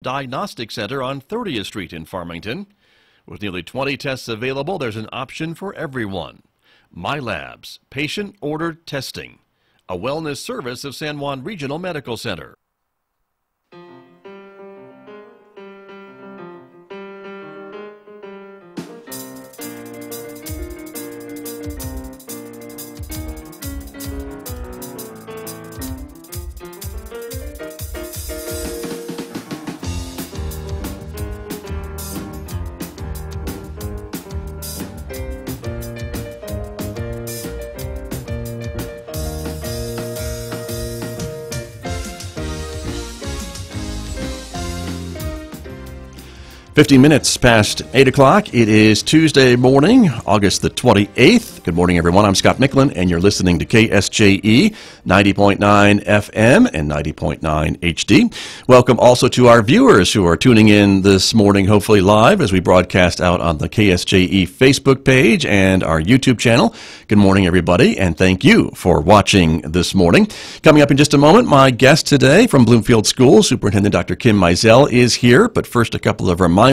Diagnostic Center on 30th Street in Farmington. With nearly 20 tests available, there's an option for everyone. MyLabs, patient-ordered testing, a wellness service of San Juan Regional Medical Center. Fifteen minutes past 8 o'clock. It is Tuesday morning, August the 28th. Good morning, everyone. I'm Scott Michlin, and you're listening to KSJE 90.9 FM and 90.9 HD. Welcome also to our viewers who are tuning in this morning, hopefully live, as we broadcast out on the KSJE Facebook page and our YouTube channel. Good morning, everybody, and thank you for watching this morning. Coming up in just a moment, my guest today from Bloomfield School, Superintendent Dr. MIzell, is here, but first a couple of reminders.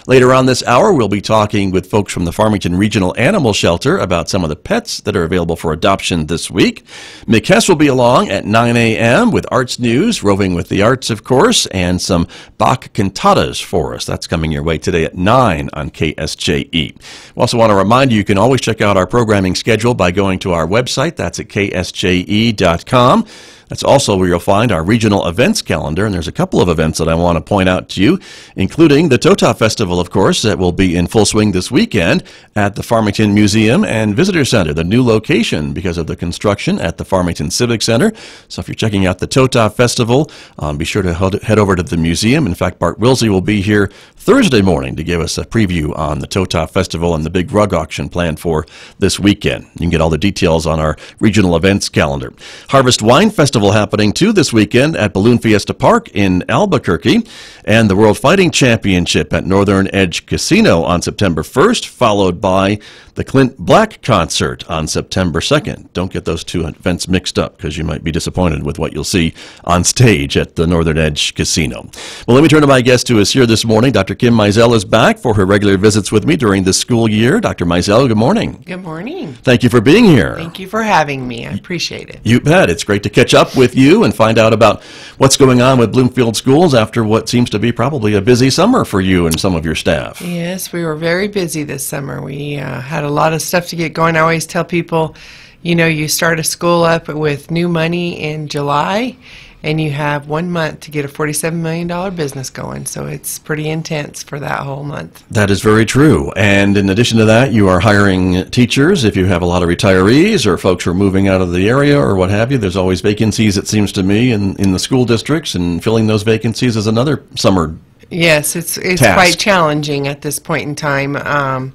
Later on this hour, we'll be talking with folks from the Farmington Regional Animal Shelter about some of the pets that are available for adoption this week. Mick Hess will be along at 9 a.m. with Arts News, Roving with the Arts, of course, and some Bach cantatas for us. That's coming your way today at 9 on KSJE. We also want to remind you, you can always check out our programming schedule by going to our website. That's at ksje.com. That's also where you'll find our regional events calendar, and there's a couple of events that I want to point out to you, including the Tota Festival, of course, that will be in full swing this weekend at the Farmington Museum and Visitor Center, the new location because of the construction at the Farmington Civic Center. So if you're checking out the Tota Festival, be sure to head over to the museum. In fact, Bart Wilsey will be here Thursday morning to give us a preview on the Tota Festival and the big rug auction planned for this weekend. You can get all the details on our regional events calendar. Harvest Wine Festival happening too this weekend at Balloon Fiesta Park in Albuquerque, and the World Fighting Championship at Northern Edge Casino on September 1st, followed by the Clint Black Concert on September 2nd. Don't get those two events mixed up because you might be disappointed with what you'll see on stage at the Northern Edge Casino. Well, let me turn to my guest who is here this morning. Dr. MIzell is back for her regular visits with me during the school year. Dr. MIzell, good morning. Good morning. Thank you for being here. Thank you for having me. I appreciate it. You bet. It's great to catch up with you and find out about what's going on with Bloomfield Schools after what seems to be probably a busy summer for you and some of your staff. Yes, we were very busy this summer. We had a lot of stuff to get going. I always tell people, you know, you start a school up with new money in July, and you have 1 month to get a $47 million business going, so it's pretty intense for that whole month. That is very true. And in addition to that, you are hiring teachers. If you have a lot of retirees or folks who are moving out of the area or what have you, there's always vacancies, it seems to me, in the school districts, and filling those vacancies is another summer Yes, it's task. Quite challenging at this point in time.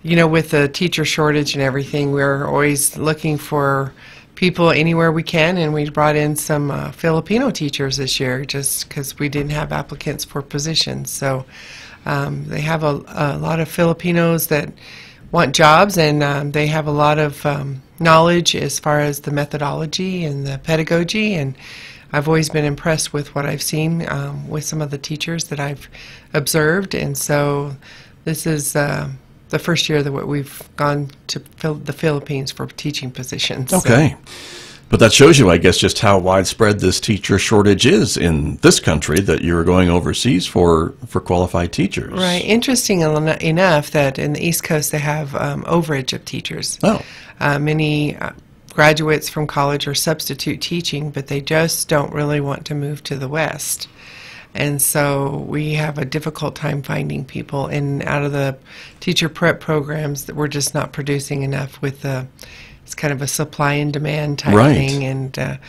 You know, with the teacher shortage and everything, we're always looking for people anywhere we can, and we brought in some Filipino teachers this year just because we didn't have applicants for positions. So they have a lot of Filipinos that want jobs, and they have a lot of knowledge as far as the methodology and the pedagogy, and I've always been impressed with what I've seen with some of the teachers that I've observed, and so this is the first year that we've gone to the Philippines for teaching positions. Okay. So. But that shows you, I guess, just how widespread this teacher shortage is in this country, that you're going overseas for qualified teachers. Right. Interesting enough that in the East Coast they have overage of teachers. Oh. Many graduates from college are substitute teaching, but they just don't really want to move to the West. And so we have a difficult time finding people, and out of the teacher prep programs that we're just not producing enough with it's kind of a supply and demand type thing, and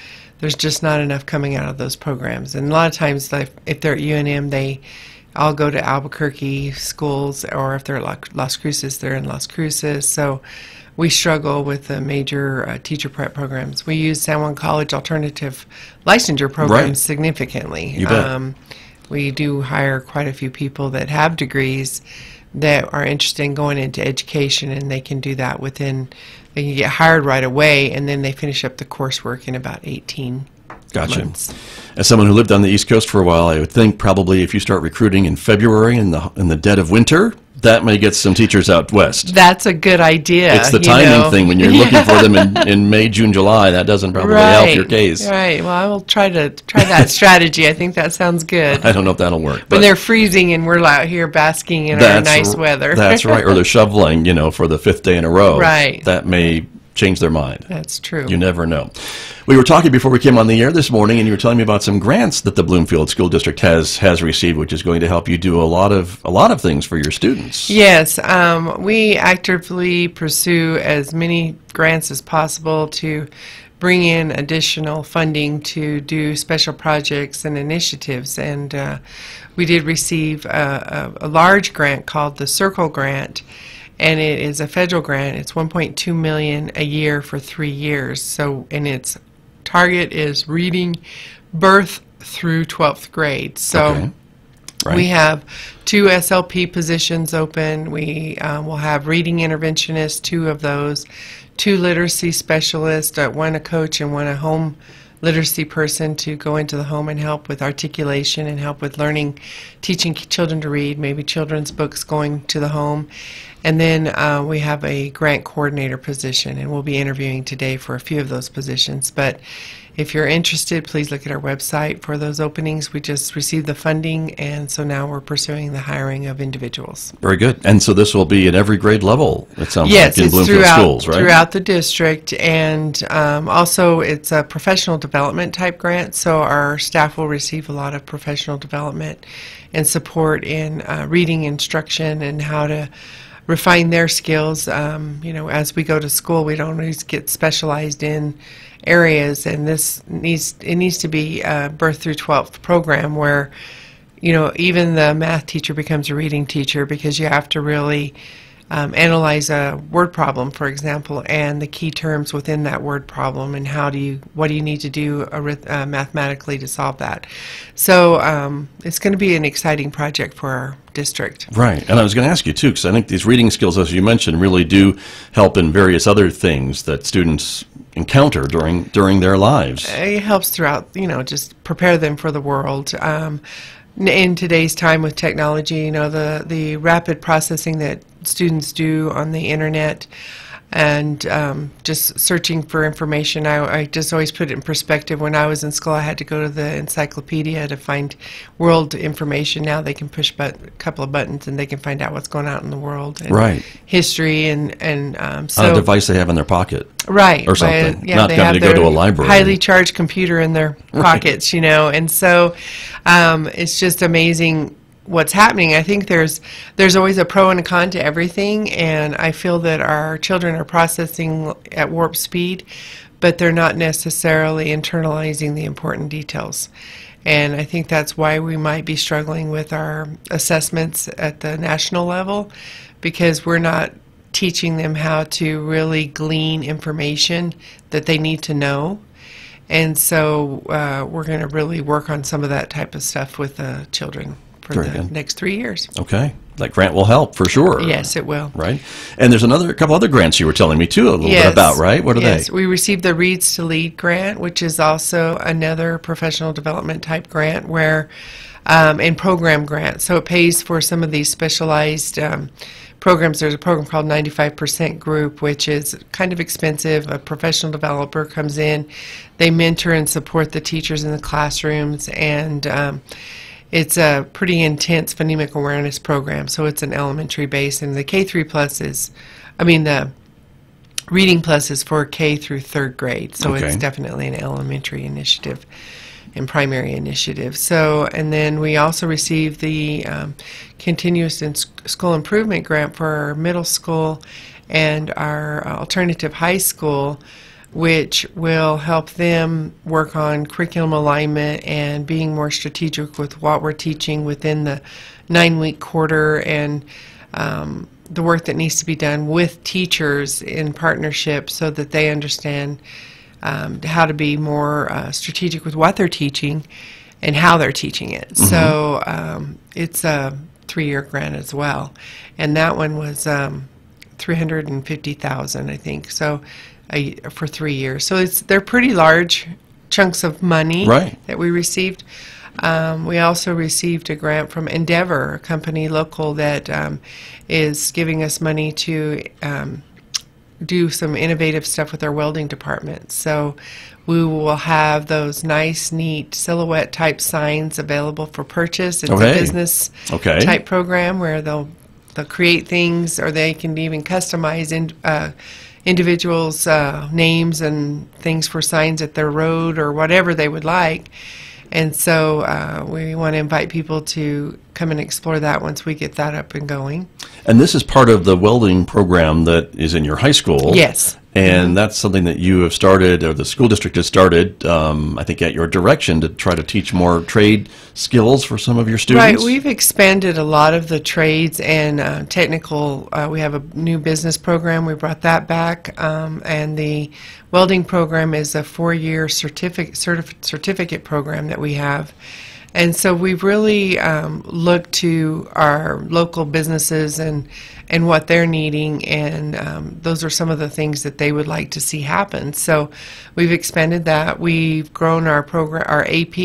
there's just not enough coming out of those programs. And a lot of times, like, if they're at UNM, they all go to Albuquerque schools, or if they're at Las Cruces, they're in Las Cruces. So we struggle with the major teacher prep programs. We use San Juan College alternative licensure programs significantly. You bet. We do hire quite a few people that have degrees that are interested in going into education, and they can do that within, they can get hired right away, and then they finish up the coursework in about 18 Gotcha. months. As someone who lived on the East Coast for a while, I would think probably if you start recruiting in February in the dead of winter, that may get some teachers out west. That's a good idea. It's the timing thing. When you're looking for them in May, June, July, that doesn't probably help your case. Right. Well, I will try that strategy. I think that sounds good. I don't know if that'll work. When they're freezing and we're out here basking in our nice weather. That's right. Or they're shoveling, for the 5th day in a row. Right. That may change their mind. That's true. You never know. We were talking before we came on the air this morning, and you were telling me about some grants that the Bloomfield School District has received, which is going to help you do a lot of things for your students. Yes, we actively pursue as many grants as possible to bring in additional funding to do special projects and initiatives. And we did receive a large grant called the Circle Grant. And it is a federal grant. It's $1.2 million a year for 3 years. So, and its target is reading birth through 12th grade. So, okay. Right. We have 2 SLP positions open. We will have reading interventionists, 2 of those, 2 literacy specialists, 1 a coach and 1 a home literacy person to go into the home and help with articulation and help with learning, teaching children to read, maybe children's books going to the home. And then we have a grant coordinator position, and we'll be interviewing today for a few of those positions. But if you're interested, please look at our website for those openings. We just received the funding, and so now we're pursuing the hiring of individuals. Very good. And so this will be at every grade level, it sounds yes, like, in Bloomfield schools, right? Throughout the district, and also it's a professional development type grant, so our staff will receive a lot of professional development and support in reading instruction and how to refine their skills. As we go to school, we don't always get specialized in areas, and it needs to be a birth through 12th program where, even the math teacher becomes a reading teacher, because you have to really analyze a word problem, for example, and the key terms within that word problem, and what do you need to do mathematically to solve that. So it's going to be an exciting project for our district. Right. And I was going to ask you, too, because I think these reading skills, as you mentioned, really do help in various other things that students encounter during their lives. It helps throughout, just prepare them for the world. In today's time with technology, the rapid processing that students do on the internet and just searching for information. I just always put it in perspective. When I was in school, I had to go to the encyclopedia to find world information. Now they can push a couple of buttons and they can find out what's going on in the world. And right. History and so on a device they have in their pocket. Right. Or something. Yeah, not they having have to go their to a library. Highly charged computer in their pockets, Right. And so it's just amazing what's happening. I think there's always a pro and a con to everything, and I feel that our children are processing at warp speed, but they're not necessarily internalizing the important details. And I think that's why we might be struggling with our assessments at the national level, because we're not teaching them how to really glean information that they need to know. And so we're going to really work on some of that type of stuff with the children for Very the good. next 3 years. Okay. That grant will help for sure. Yes, it will. Right. And there's a couple other grants you were telling me, too, a little bit about, right? What are yes. they? We received the Reads to Lead grant, which is also another professional development type grant where, and program grant. So it pays for some of these specialized programs. There's a program called 95% Group, which is kind of expensive. A professional developer comes in, they mentor and support the teachers in the classrooms, and it's a pretty intense phonemic awareness program. So it's an elementary base, and the K3 plus the Reading Plus is for K through 3rd grade. So Okay. it's definitely an elementary initiative and primary initiative. So, and then we also received the Continuous School Improvement Grant for our middle school and our alternative high school, which will help them work on curriculum alignment and being more strategic with what we're teaching within the 9-week quarter, and the work that needs to be done with teachers in partnership so that they understand how to be more strategic with what they're teaching and how they're teaching it. Mm-hmm. So it's a 3-year grant as well, and that one was $350,000, I think. So for 3 years. So they're pretty large chunks of money Right. that we received. We also received a grant from Endeavor, a company local that is giving us money to do some innovative stuff with our welding department. So we will have those nice, neat silhouette type signs available for purchase. It's Okay. a business Okay. type program where they'll create things, or they can even customize individuals' names and things for signs at their road or whatever they would like. And so we want to invite people to come and explore that once we get that up and going. And this is part of the welding program that is in your high school. Yes. And that's something that you have started, or the school district has started, I think at your direction, to try to teach more trade skills for some of your students. Right. We've expanded a lot of the trades and technical. We have a new business program. We brought that back. And the welding program is a 4-year certificate program that we have. And so we've really looked to our local businesses and what they're needing, and those are some of the things that they would like to see happen. So we've expanded that. We've grown our program, our AP,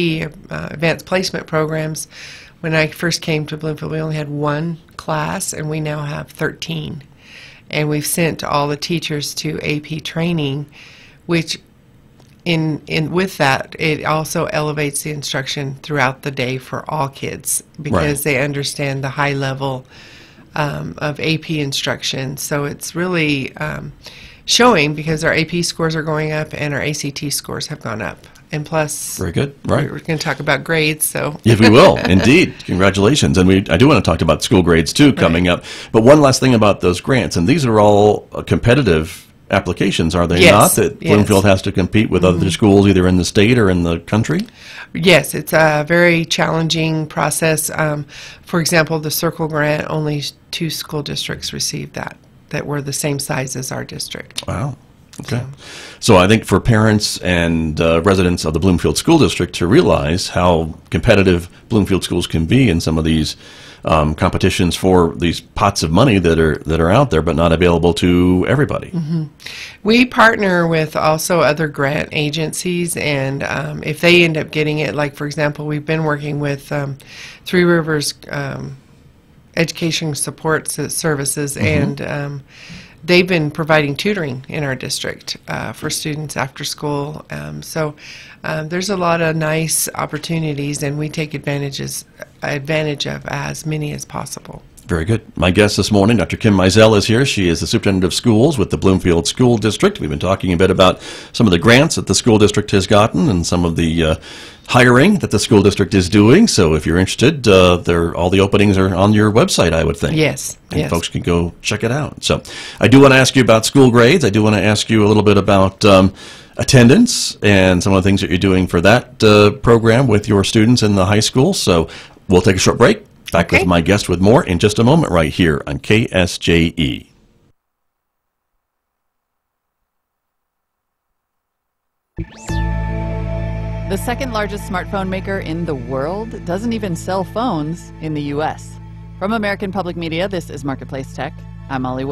advanced placement programs. When I first came to Bloomfield, we only had 1 class, and we now have 13. And we've sent all the teachers to AP training, which with that, it also elevates the instruction throughout the day for all kids, because they understand the high level of AP instruction. So it's really showing, because our AP scores are going up and our ACT scores have gone up. And plus, very good. Right. We're going to talk about grades. So yes, we will indeed. Congratulations. And I do want to talk about school grades too coming up. But one last thing about those grants, and these are all competitive applications, are they not? That Bloomfield has to compete with other schools either in the state or in the country? Yes, it's a very challenging process. For example, the Circle grant, only 2 school districts received that were the same size as our district. Wow. Okay. So I think for parents and residents of the Bloomfield School District to realize how competitive Bloomfield schools can be in some of these competitions for these pots of money that are out there but not available to everybody. We partner with also other grant agencies, and if they end up getting it, like for example, we've been working with Three Rivers Education Support Services, and they've been providing tutoring in our district for students after school. So there's a lot of nice opportunities, and we take advantage of as many as possible. Very good. My guest this morning, Dr. Kim MIzell, is here. She is the Superintendent of Schools with the Bloomfield School District. We've been talking a bit about some of the grants that the school district has gotten and some of the hiring that the school district is doing. So if you're interested, all the openings are on your website, I would think. Yes. And folks can go check it out. So I do want to ask you about school grades. I do want to ask you a little bit about attendance and some of the things that you're doing for that program with your students in the high school. So we'll take a short break. Back with my guest with more in just a moment right here on KSJE. The second largest smartphone maker in the world doesn't even sell phones in the U.S. From American Public Media, this is Marketplace Tech. I'm Molly Wood.